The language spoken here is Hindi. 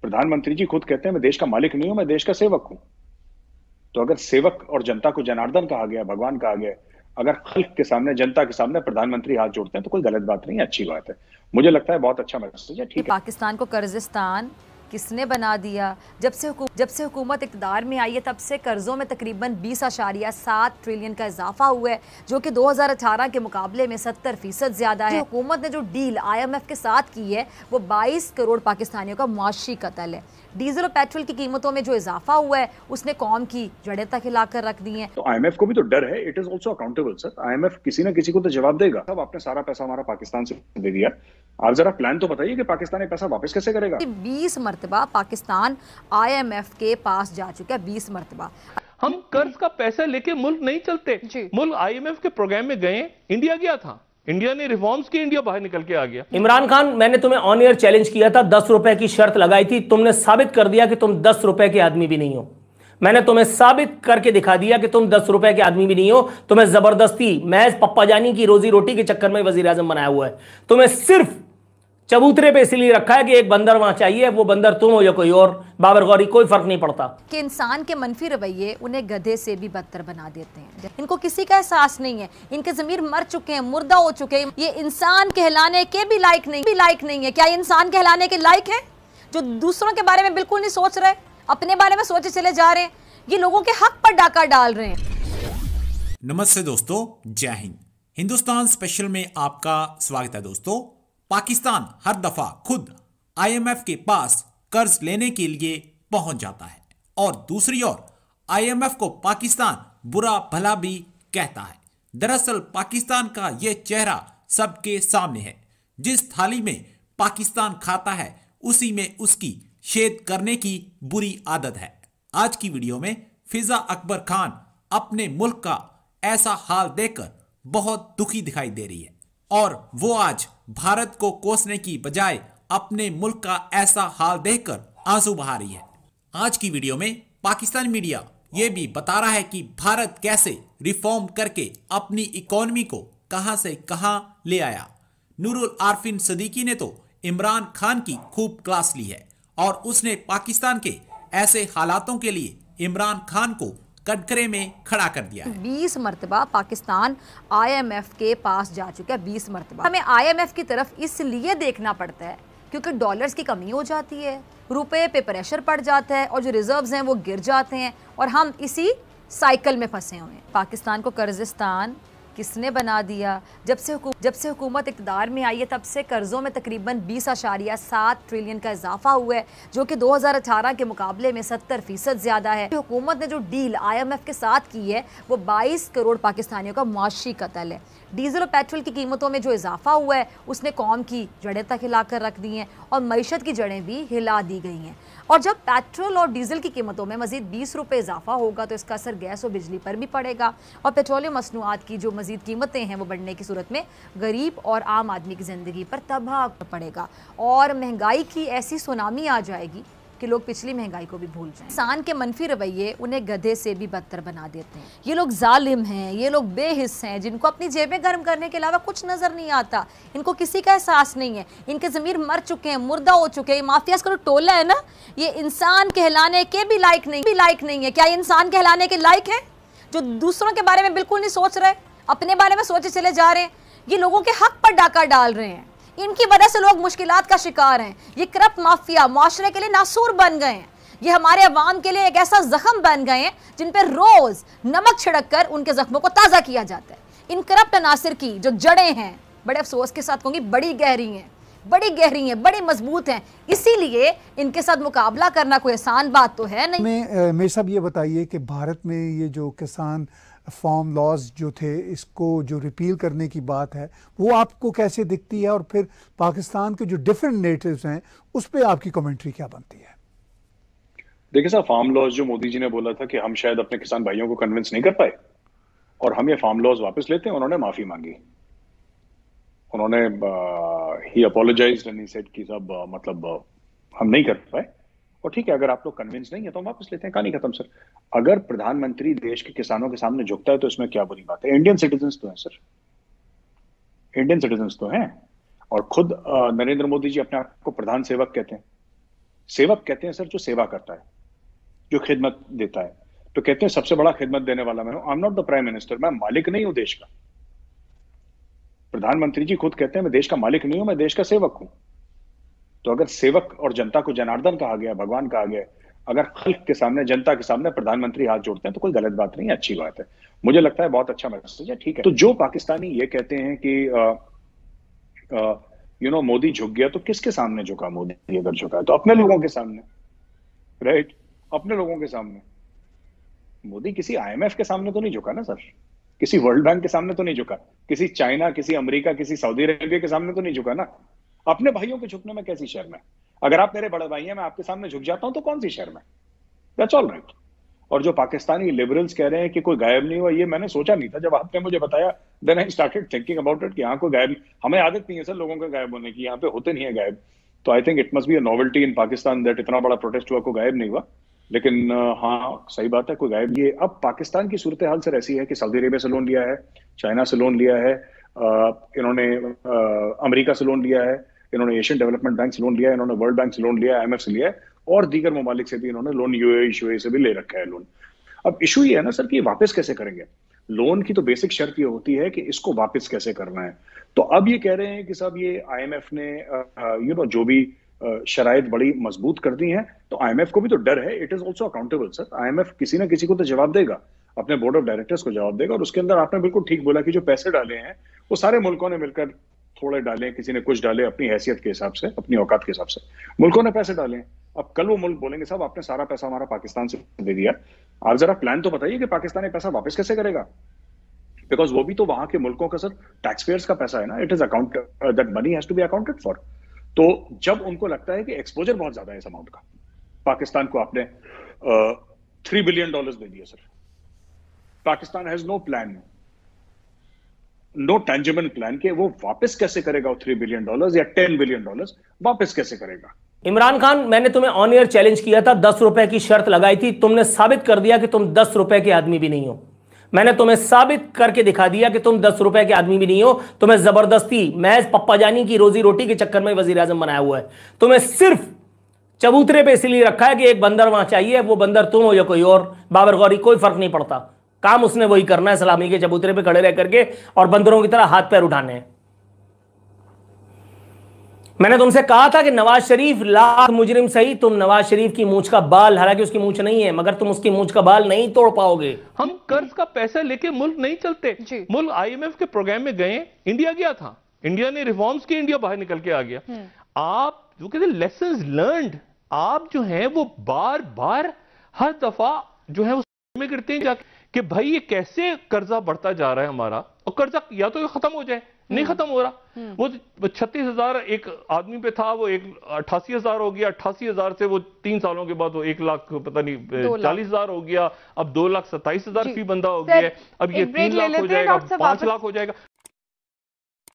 प्रधानमंत्री जी खुद कहते हैं मैं देश का मालिक नहीं हूं, मैं देश का सेवक हूं। तो अगर सेवक और जनता को जनार्दन कहा गया, भगवान कहा गया, अगर खल्क के सामने, जनता के सामने प्रधानमंत्री हाथ जोड़ते हैं तो कोई गलत बात नहीं है, अच्छी बात है। मुझे लगता है बहुत अच्छा मैसेज है, कि ठीक है। पाकिस्तान को कर्जिस्तान किसने बना दिया? जब से हुकूमत इक़्तिदार में आई है तब से कर्जों में तकरीबन 20.7 ट्रिलियन का इजाफा हुआ है, जो कि 2018 के मुकाबले में 70% ज्यादा है। हुकूमत ने जो डील IMF के साथ की है वो 22 करोड़ पाकिस्तानियों का मुआशी कत्ल है। डीजल और पेट्रोल की कीमतों में जो इजाफा हुआ है उसने कौम की जड़ें तक हिलाकर रख दी हैं। तो IMF को भी तो डर है, it is also accountable sir. IMF किसी ना किसी को तो जवाब देगा। अब आपने सारा पैसा हमारा पाकिस्तान से दे दिया, आप जरा प्लान तो बताइए कि पाकिस्तान ये पैसा वापस कैसे करेगा। 20 मरतबा पाकिस्तान IMF के पास जा चुका है, 20 मरतबा। हम कर्ज का पैसा लेके मुल्क नहीं चलते। मुल्क IMF के प्रोग्राम में गए, इंडिया गया था, इंडिया ने रिफॉर्म्स की, इंडिया बाहर निकल के आ गया। इमरान खान, मैंने तुम्हें ऑन एयर चैलेंज किया था, 10 रुपए की शर्त लगाई थी, तुमने साबित कर दिया कि तुम 10 रुपए के आदमी भी नहीं हो। मैंने तुम्हें साबित करके दिखा दिया कि तुम 10 रुपए के आदमी भी नहीं हो। तुम्हें जबरदस्ती महज पप्पा जानी की रोजी रोटी के चक्कर में वजीर आजम बनाया हुआ है। तुम्हें सिर्फ चबूतरे पे इसलिए रखा है कि एक बंदर वहां चाहिए, वो बंदर तुम हो या कोई और, बाबर गौरी, कोई फर्क नहीं पड़ता। कि इंसान के मनफी रवैये उन्हें गधे से भी बदतर बना देते हैं। इनको किसी का एहसास नहीं है, इनके ज़मीर मर चुके हैं, मुर्दा हो चुके हैं। ये इंसान कहलाने के भी लायक नहीं है। क्या ये इंसान कहलाने के लायक है जो दूसरों के बारे में बिल्कुल नहीं सोच रहे, अपने बारे में सोचे चले जा रहे हैं? ये लोगों के हक पर डाका डाल रहे हैं। नमस्ते दोस्तों, जय हिंद। हिंदुस्तान स्पेशल में आपका स्वागत है दोस्तों। पाकिस्तान हर दफा खुद IMF के पास कर्ज लेने के लिए पहुंच जाता है और दूसरी ओर IMF को पाकिस्तान बुरा भला भी कहता है। दरअसल पाकिस्तान का यह चेहरा सबके सामने है। जिस थाली में पाकिस्तान खाता है उसी में उसकी छेद करने की बुरी आदत है। आज की वीडियो में फिजा अकबर खान अपने मुल्क का ऐसा हाल देखकर बहुत दुखी दिखाई दे रही है और वो आज भारत को कोसने की बजाय अपने मुल्क का ऐसा हाल देखकर आंसू बहा रही है। आज की वीडियो में पाकिस्तान मीडिया ये भी बता रहा है कि भारत कैसे रिफॉर्म करके अपनी इकोनॉमी को कहां से कहां ले आया। नूरुल आरफिन सदीकी ने तो इमरान खान की खूब क्लास ली है और उसने पाकिस्तान के ऐसे हालातों के लिए इमरान खान को कटघरे में खड़ा कर दिया है। 20 मरतबा पाकिस्तान IMF के पास जा चुका है, 20 मरतबा। हमें IMF की तरफ इसलिए देखना पड़ता है क्योंकि डॉलर्स की कमी हो जाती है, रुपए पे प्रेशर पड़ जाता है और जो रिजर्व्स हैं वो गिर जाते हैं और हम इसी साइकिल में फंसे हुए हैं। पाकिस्तान को कर्जिस्तान किसने बना दिया? जब से हुकूमत इक़्तिदार में आई है तब से कर्जों में तकरीबन 20.7 ट्रिलियन का इजाफा हुआ है, जो कि 2018 के मुकाबले में 70% ज्यादा है। हुकूमत ने जो डील IMF के साथ की है वो 22 करोड़ पाकिस्तानियों का मुआशी कत्ल है। डीजल और पेट्रोल की कीमतों में जो इजाफा हुआ है उसने कौम की जड़ें तक हिलाकर रख दी हैं और मईशत की जड़ें भी हिला दी गई हैं। और जब पेट्रोल और डीजल की कीमतों में मजीद 20 रुपये इजाफा होगा तो इसका असर गैस और बिजली पर भी पड़ेगा और पेट्रोलियम मसनूआत की जो मजीद कीमतें हैं वो बढ़ने की सूरत में गरीब और आम आदमी की ज़िंदगी पर तबाह पड़ेगा और महंगाई की ऐसी सुनामी आ जाएगी कि लोग पिछली महंगाई को भी भूल जाएं। इंसान के मनफी रवैये उन्हें गधे से भी बदतर बना देते हैं। ये लोग जालिम हैं, ये लोग बेहिस हैं, जिनको अपनी जेबें गर्म करने के अलावा कुछ नजर नहीं आता। इनको किसी का एहसास नहीं है, इनके ज़मीर मर चुके हैं, मुर्दा हो चुके हैं। माफियाज का टोला है ना, ये इंसान कहलाने के भी लायक नहीं है। क्या ये इंसान कहलाने के लायक है जो दूसरों के बारे में बिल्कुल नहीं सोच रहे, अपने बारे में सोचे चले जा रहे हैं? ये लोगों के हक पर डाका डाल रहे हैं। इनकी वजह से लोग मुश्किलात का शिकार हैं। ये करप्ट माफिया मुआशरे के लिए नासूर बन गए हैं। ये हमारे अवाम के लिए एक ऐसा जख्म बन गए हैं जिन पर रोज नमक छिड़क कर उनके जख्मों को ताज़ा किया जाता है। इन करप्ट अनासिर की जो जड़ें हैं, बड़े अफसोस के साथ कहूँगी, बड़ी गहरी हैं, बड़ी मजबूत हैं। इसीलिए इनके साथ मुकाबला करना कोई आसान बात तो है नहीं। मेरे साहब ये बताइए कि भारत में ये जो किसान फार्म लॉज जो थे, इसको जो रिपील करने की बात है, वो आपको कैसे दिखती है और फिर पाकिस्तान के जो डिफरेंट नेटिव्स हैं उस पर आपकी कमेंट्री क्या बनती है? देखिए साहब, फार्म लॉज जो मोदी जी ने बोला था कि हम शायद अपने किसान भाइयों को कन्विंस नहीं कर पाए और हम ये फार्म लॉज वापस लेते हैं, उन्होंने माफी मांगी। उन्होंने ही अपोलोजाइज्ड एंड ही सेड कि सब हम नहीं कर पाए और ठीक है, अगर आप लोग कन्विंस नहीं है तो हम वापस लेते हैं, कहानी खत्म सर। अगर प्रधानमंत्री देश के किसानों के सामने झुकता है तो इसमें क्या बुरी बात है? इंडियन सिटीजन्स तो हैं सर, इंडियन सिटीजन्स तो हैं और खुद नरेंद्र मोदी जी अपने आप को प्रधान सेवक कहते हैं। सेवक कहते हैं सर जो सेवा करता है, जो खिदमत देता है। तो कहते हैं सबसे बड़ा खिदमत देने वाला मैं हूं। I am not the prime minister, मैं मालिक नहीं हूं देश का। प्रधानमंत्री जी खुद कहते हैं मैं देश का मालिक नहीं हूं, मैं देश का सेवक हूं। तो अगर सेवक और जनता को जनार्दन कहा गया, भगवान कहा गया, अगर खल्क के सामने, जनता के सामने प्रधानमंत्री हाथ जोड़ते हैं तो कोई गलत बात नहीं है, अच्छी बात है। मुझे लगता है बहुत अच्छा मैसेज है, ठीक है। तो जो पाकिस्तानी ये कहते हैं कि मोदी झुक गया, तो किसके सामने झुका मोदी? अगर झुका है तो अपने लोगों के सामने, राइट, अपने लोगों के सामने। मोदी किसी आईएमएफ के सामने तो नहीं झुका ना सर, किसी वर्ल्ड बैंक के सामने तो नहीं झुका, किसी चाइना, किसी अमेरिका, किसी सऊदी अरेबिया के सामने तो नहीं झुका ना। अपने भाइयों के झुकने में कैसी शर्म है? अगर आप मेरे बड़े भाई हैं, मैं आपके सामने झुक जाता हूं तो कौन सी शर्म है? That's all right. और जो पाकिस्तानी लिबरल्स कह रहे हैं कि कोई गायब नहीं हुआ, ये मैंने सोचा नहीं था। जब आपने मुझे बताया, then I started thinking about it कि यहाँ कोई गायब, हमें आदत नहीं है सर लोगों के गायब होने की, यहाँ पे होते नहीं है गायब। तो I think it must be a novelty in Pakistan that इतना बड़ा प्रोटेस्ट हुआ, कोई गायब नहीं हुआ। लेकिन हाँ, सही बात है, कोई गायब। ये अब पाकिस्तान की सूरत हाल सर ऐसी है कि सऊदी अरेबिया से लोन लिया है, चाइना से लोन लिया है, इन्होंने अमेरिका से लोन लिया है, इन्होंने एशियन डेवलपमेंट बैंक से लोन लिया है, इन्होंने वर्ल्ड बैंक से लोन लिया है, आईएमएफ से लिया है, और दीगर ममालिक से भी इन्होंने लोन, यूएई से भी ले रखा है लोन। अब इशू ये है ना सर कि वापस कैसे करेंगे? लोन की तो बेसिक शर्त ये होती है कि इसको वापस कैसे करना है। तो अब ये कह रहे हैं कि साहब ये आईएमएफ ने जो भी शराइत बड़ी मजबूत कर दी हैं, तो आईएमएफ को भी तो डर है। It is also accountable sir. IMF किसी ना किसी को तो जवाब देगा, अपने बोर्ड ऑफ डायरेक्टर्स को जवाब देगा। और उसके अंदर आपने बिल्कुल ठीक बोला कि जो पैसे डाले हैं वो सारे मुल्कों ने मिलकर थोड़े डाले, किसी ने कुछ डाले, अपनी हैसियत के हिसाब से, अपनी औकात के हिसाब से मुल्कों ने पैसे डाले। अब कल वो मुल्क बोलेंगे साहब आपने सारा पैसा हमारा पाकिस्तान से दे दिया, आप जरा प्लान तो बताइए कि पाकिस्तान ये पैसा वापस कैसे करेगा? बिकॉज वो भी तो वहां के मुल्कों का सर टैक्स पेयर्स का पैसा है ना। It is account, that money has to be accounted for. तो जब उनको लगता है कि एक्सपोजर बहुत ज्यादा है इस अमाउंट का, पाकिस्तान को आपने $3 बिलियन दे दिए sir, Pakistan has no plan, no tangible plan कि वो वापस कैसे करेगा वो $3 बिलियन या $10 बिलियन वापस कैसे करेगा। इमरान खान, मैंने तुम्हें ऑन एयर चैलेंज किया था, 10 रुपए की शर्त लगाई थी, तुमने साबित कर दिया कि तुम 10 रुपए के आदमी भी नहीं हो। मैंने तुम्हें साबित करके दिखा दिया कि तुम 10 रुपए के आदमी भी नहीं हो। तुम्हें जबरदस्ती महज पप्पा जानी की रोजी रोटी के चक्कर में वजीर आजम बनाया हुआ है। तुम्हें सिर्फ चबूतरे पे इसलिए रखा है कि एक बंदर वहां चाहिए, वो बंदर तुम हो या कोई और, बाबर गौरी, कोई फर्क नहीं पड़ता, काम उसने वही करना है, सलामी के चबूतरे पे खड़े रह करके और बंदरों की तरह हाथ पैर उठाने हैं। मैंने तुमसे कहा था कि नवाज शरीफ लाख मुजरिम सही, तुम नवाज शरीफ की मूंछ का बाल, हालांकि उसकी मूंछ नहीं है, मगर तुम उसकी मूंछ का बाल नहीं तोड़ पाओगे। हम कर्ज का पैसा लेके मुल्क नहीं चलते। मुल्क आईएमएफ के प्रोग्राम में गए, इंडिया गया था, इंडिया ने रिफॉर्म्स किए, इंडिया बाहर निकल के आ गया। आप जो कहते हैं लेसन्स लर्नड, आप जो है वो बार बार हर दफा जो है में गिरते हैं जाके कि भाई ये कैसे कर्जा बढ़ता जा रहा है हमारा, और कर्जा या तो ये खत्म हो जाए, नहीं खत्म हो रहा। वो 36,000 एक आदमी पे था, वो 88,000 हो गया, 88,000 से वो 3 सालों के बाद वो 1 लाख पता नहीं 40,000 हो गया, अब 2,27,000 फी बंदा हो गया, अब ये 3 लाख हो जाएगा, 5 लाख हो जाएगा।